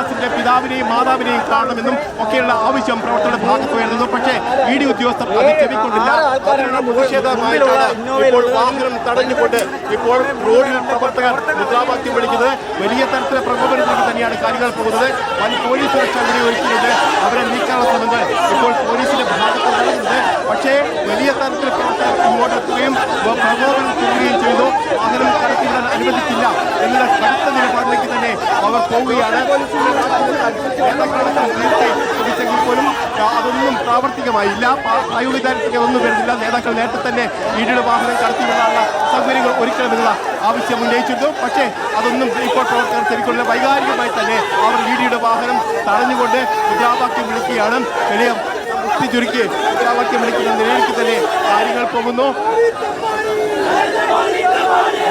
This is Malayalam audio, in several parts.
റിയാസിന്റെ പിതാവിനെയും മാതാവിനെയും കാണണമെന്നും ഒക്കെയുള്ള ആവശ്യം പ്രവർത്തകരുടെ ഭാഗത്ത് വരുന്നു. പക്ഷേ ഇ ഡി ഉദ്യോഗസ്ഥർ അത് ചെവിക്കൊണ്ടില്ല. പ്രതിഷേധമായിട്ടാണ് ഇപ്പോൾ വാഹനം തടഞ്ഞുകൊണ്ട് ഇപ്പോൾ റോഡിൽ പ്രവർത്തകർ മുദ്രാവാക്യം വിളിക്കുന്നത്. വലിയ തരത്തിലെ പ്രകോപനത്തിലേക്ക് തന്നെയാണ് കാര്യങ്ങൾ പോകുന്നത്. വൻ പോലീസ് സുരക്ഷ ഒരുക്കിയിട്ടുണ്ട്. അവരെ നീക്കാനുള്ള ശ്രമങ്ങൾ ഇപ്പോൾ പോലീസിന്റെ ഭാഗത്ത് നടക്കുന്നുണ്ട്. പക്ഷേ വലിയ തരത്തിൽ പ്രവർത്തകർ ഇങ്ങോട്ടെത്തുകയും പ്രകോപനം ചെയ്യുകയും ചെയ്തു. വാഹനം കടത്തിവിടാൻ അനുവദിക്കില്ല എന്നുള്ള കടുത്ത നിലപാടിലേക്ക് തന്നെ അവർ പോവുകയാണ്. ശ്രമിച്ചെങ്കിൽ പോലും അതൊന്നും പ്രാവർത്തികമായില്ല. പ്രായോഗിക തലത്തിലേക്ക് ഒന്നും വരുന്നില്ല. നേതാക്കൾ നേരത്തെ തന്നെ ഇഡിയുടെ വാഹനം കടത്തിവിടാനുള്ള സൗകര്യങ്ങൾ ഒരുക്കണമെന്നുള്ള ആവശ്യം ഉന്നയിച്ചിരുന്നു. പക്ഷേ അതൊന്നും ഇപ്പോൾ പ്രവർത്തകർ ശരിക്കുള്ള വൈകാരികമായി തന്നെ അവർ ഇഡിയുടെ വാഹനം തടഞ്ഞുകൊണ്ട് മുദ്രാവാക്യം വിളിക്കുകയാണ്. വലിയ മുക്തി ചുരുക്കി മുദ്രാവാക്യം വിളിക്കുന്ന നിലയിലേക്ക് തന്നെ കാര്യങ്ങൾ പോകുന്നു.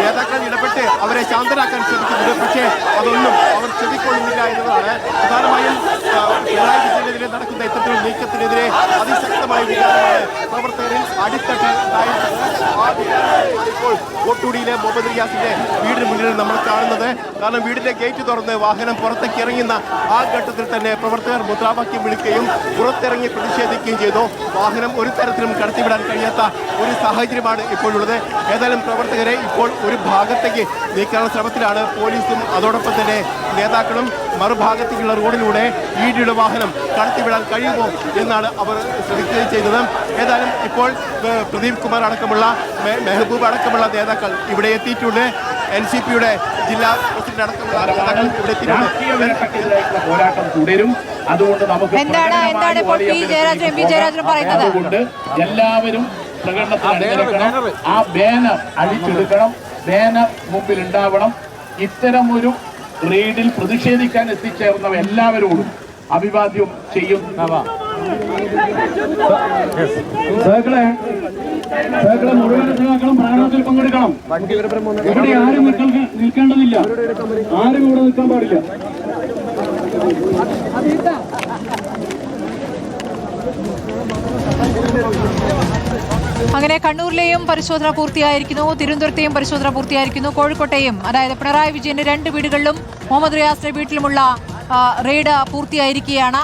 നേതാക്കൾ ഇടപെട്ട് അവരെ ശാന്തരാക്കാൻ ശ്രമിക്കുന്നുണ്ട്. പക്ഷേ അതൊന്നും അവർ ചെവിക്കൊള്ളുന്നില്ല എന്നതാണ്. പ്രധാനമായും പിണറായി വിജയനെതിരെ നടക്കുന്ന ഇത്തരത്തിലുള്ള നീക്കത്തിനെതിരെ അതിശക്തമായ വികാരമാണ് പ്രവർത്തകരിൽ അടിത്തട്ടിൽ ഉണ്ടായിരുന്നത്. ഇപ്പോൾ കോട്ടൂടിയിലെ മുഹമ്മദ് റിയാസിന്റെ വീടിന് മുന്നിൽ നമ്മൾ കാണുന്നത്. കാരണം വീടിന്റെ ഗേറ്റ് തുറന്ന് വാഹനം പുറത്തേക്ക് ഇറങ്ങുന്ന ആ ഘട്ടത്തിൽ തന്നെ പ്രവർത്തകർ മുദ്രാവാക്യം വിളിക്കുകയും പുറത്തിറങ്ങി പ്രതിഷേധിക്കുകയും ചെയ്തു. വാഹനം ഒരു തരത്തിലും കടത്തിവിടാൻ കഴിയാത്ത ഒരു സാഹചര്യമാണ് ഇപ്പോഴുള്ളത്. ഏതായാലും പ്രവർത്തകരെ ഇപ്പോൾ ഒരു ഭാഗത്തേക്ക് നീക്കാനുള്ള ശ്രമത്തിലാണ് പോലീസും അതോടൊപ്പം തന്നെ നേതാക്കളും. മറുഭാഗത്തേക്കുള്ള റോഡിലൂടെ ഇഡിയുടെ വാഹനം കടത്തിവിടാൻ കഴിയുമോ എന്നാണ് അവർ ശ്രമിക്കുകയും ചെയ്തത്. ഏതായാലും ഇപ്പോൾ പ്രദീപ് കുമാർ അടക്കമുള്ള മെഹബൂബ് അടക്കമുള്ള നേതാക്കൾ ഇവിടെ എത്തിയിട്ടുണ്ട്. NCPയുടെ ജില്ലാ പ്രസിഡന്റ് അടക്കമുള്ള നേതാക്കൾ ഇവിടെ എത്തിയിട്ടുണ്ട്. പോരാട്ടം തുടരും. അതുകൊണ്ട് നമുക്ക് എല്ലാവരും പ്രകടനത്തിൽ ആ ബാനർ അഴിച്ചെടുക്കണം. ബാനർ മുമ്പിൽ ഉണ്ടാവണം. ഇത്തരമൊരു റെയ്ഡിൽ പ്രതിഷേധിക്കാൻ എത്തിച്ചേർന്നവ എല്ലാവരോടും അഭിവാദ്യം ചെയ്യും. മുഴുവൻ സഹാക്കളും പ്രാണത്തിൽ പങ്കെടുക്കണം. ഇവിടെ ആരും നിൽക്കേണ്ടതില്ല. ആരും ഇവിടെ നിൽക്കാൻ പാടില്ല. അങ്ങനെ കണ്ണൂരിലെയും പരിശോധന പൂർത്തിയായിരിക്കുന്നു. തിരുവനന്തപുരത്തെയും പരിശോധന പൂർത്തിയായിരിക്കുന്നു. കോഴിക്കോട്ടെയും, അതായത് പിണറായി വിജയന്റെ 2 വീടുകളിലും മുഹമ്മദ് റിയാസിന്റെ വീട്ടിലുമുള്ള റെയ്ഡ് പൂർത്തിയായിരിക്കുകയാണ്.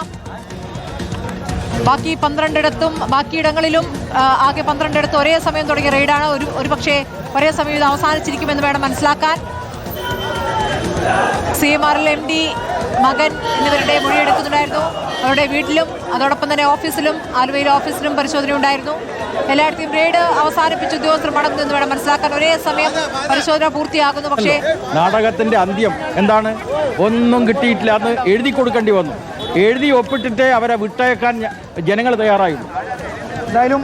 ബാക്കി 12ഇടത്തും ബാക്കിയിടങ്ങളിലും ആകെ 12ഇടത്ത് ഒരേ സമയം തുടങ്ങിയ റെയ്ഡാണ്. ഒരുപക്ഷെ ഒരേ സമയം ഇത് അവസാനിച്ചിരിക്കുമെന്ന് വേണം മനസ്സിലാക്കാൻ. CMRL MD മകൻ എന്നിവരുടെ മൊഴിയെടുക്കുന്നുണ്ടായിരുന്നു. അവരുടെ വീട്ടിലും അതോടൊപ്പം തന്നെ ഓഫീസിലും, ആലുവയിലെ ഓഫീസിലും പരിശോധന ഉണ്ടായിരുന്നു. എല്ലായിടത്തും റെയ്ഡ് അവസാനിപ്പിച്ച് ഉദ്യോഗസ്ഥർ മടങ്ങുന്നു എന്ന് വേണം മനസ്സിലാക്കാൻ. ഒരേ സമയം പരിശോധന പൂർത്തിയാകുന്നു. പക്ഷേ നാടകത്തിന്റെ അന്ത്യം എന്താണ്? ഒന്നും കിട്ടിയിട്ടില്ല. അന്ന് എഴുതി കൊടുക്കേണ്ടി വന്നു. എഴുതി ഒപ്പിട്ടിട്ടേ അവരെ വിട്ടയക്കാൻ ജനങ്ങൾ തയ്യാറായിരുന്നു. എന്തായാലും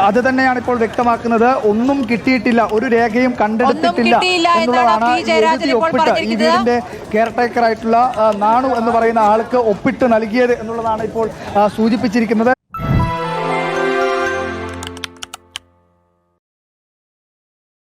അത് തന്നെയാണ് ഇപ്പോൾ വ്യക്തമാക്കുന്നത്. ഒന്നും കിട്ടിയിട്ടില്ല, ഒരു രേഖയും കണ്ടെടുത്തിട്ടില്ല എന്നുള്ളതാണ്. എഴുതി ഒപ്പിട്ട് ഈ വീടിന്റെ കെയർടേക്കർ ആയിട്ടുള്ള നാണു എന്ന് പറയുന്ന ആൾക്ക് ഒപ്പിട്ട് നൽകിയത് എന്നുള്ളതാണ് ഇപ്പോൾ സൂചിപ്പിച്ചിരിക്കുന്നത്.